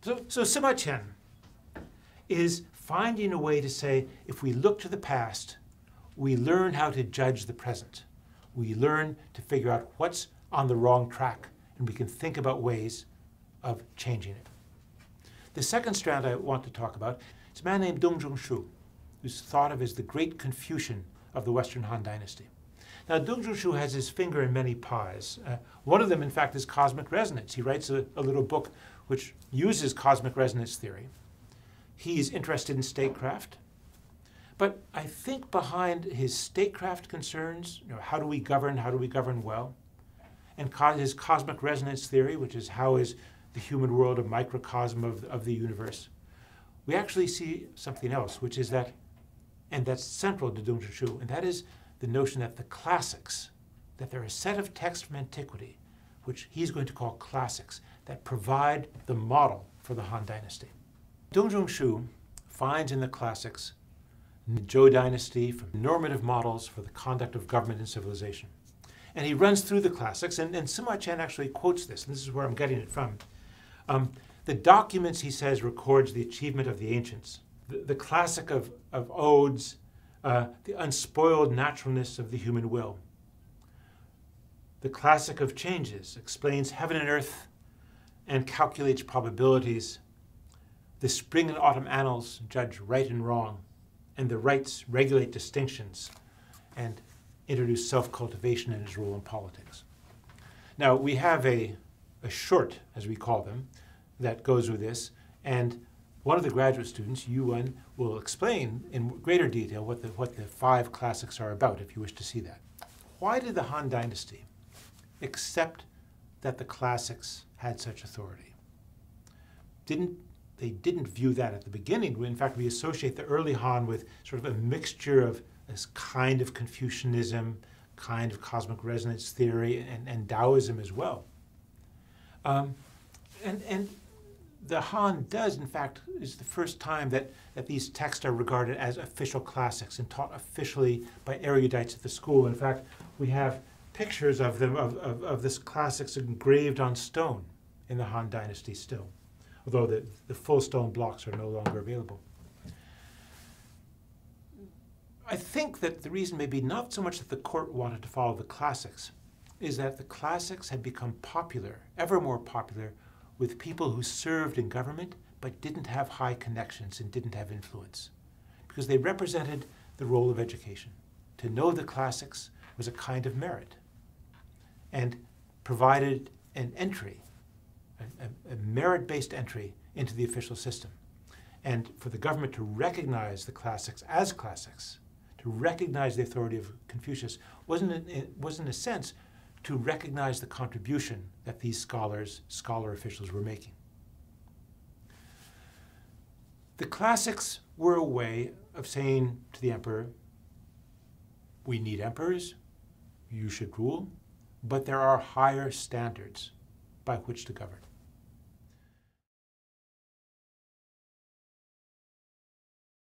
So Sima Qian is finding a way to say, if we look to the past, we learn how to judge the present. We learn to figure out what's on the wrong track, and we can think about ways of changing it. The second strand I want to talk about is a man named Dong Zhongshu, who's thought of as the great Confucian of the Western Han Dynasty. Now, Dong Zhongshu has his finger in many pies. One of them, in fact, is cosmic resonance. He writes a little book which uses cosmic resonance theory. He's interested in statecraft. But I think behind his statecraft concerns, how do we govern well, and his cosmic resonance theory, which is how is the human world a microcosm of the universe, we actually see something else, which is that, and that's central to Dong Zhongshu, and that is the notion that the classics, that there are a set of texts from antiquity, which he's going to call classics, that provide the model for the Han Dynasty. Dong Zhongshu finds in the classics the Zhou Dynasty from normative models for the conduct of government and civilization. And he runs through the classics, and Sima Qian actually quotes this, and this is where I'm getting it from. The documents, he says, records the achievement of the ancients. The classic of odes, the unspoiled naturalness of the human will. The classic of changes explains heaven and earth and calculates probabilities. The spring and autumn annals judge right and wrong, and the rites regulate distinctions and introduce self-cultivation in its role in politics. Now, we have a short, as we call them, that goes with this, and one of the graduate students, Yuan, will explain in greater detail what the 5 classics are about, if you wish to see that. Why did the Han Dynasty accept that the classics had such authority? They didn't view that at the beginning. In fact, we associate the early Han with sort of a mixture of this kind of Confucianism, kind of cosmic resonance theory, and Taoism as well. And the Han does, in fact, is the first time that these texts are regarded as official classics and taught officially by erudites at the school. In fact, we have pictures of them, of this classics engraved on stone in the Han Dynasty still, although the full stone blocks are no longer available. I think that the reason may be not so much that the court wanted to follow the classics, is that the classics had become popular, ever more popular, with people who served in government but didn't have high connections and didn't have influence, because they represented the role of education. To know the classics was a kind of merit and provided an entry, a merit-based entry into the official system. And for the government to recognize the classics as classics, to recognize the authority of Confucius, was in a sense to recognize the contribution that these scholar officials were making. The classics were a way of saying to the emperor, we need emperors, you should rule, but there are higher standards by which to govern.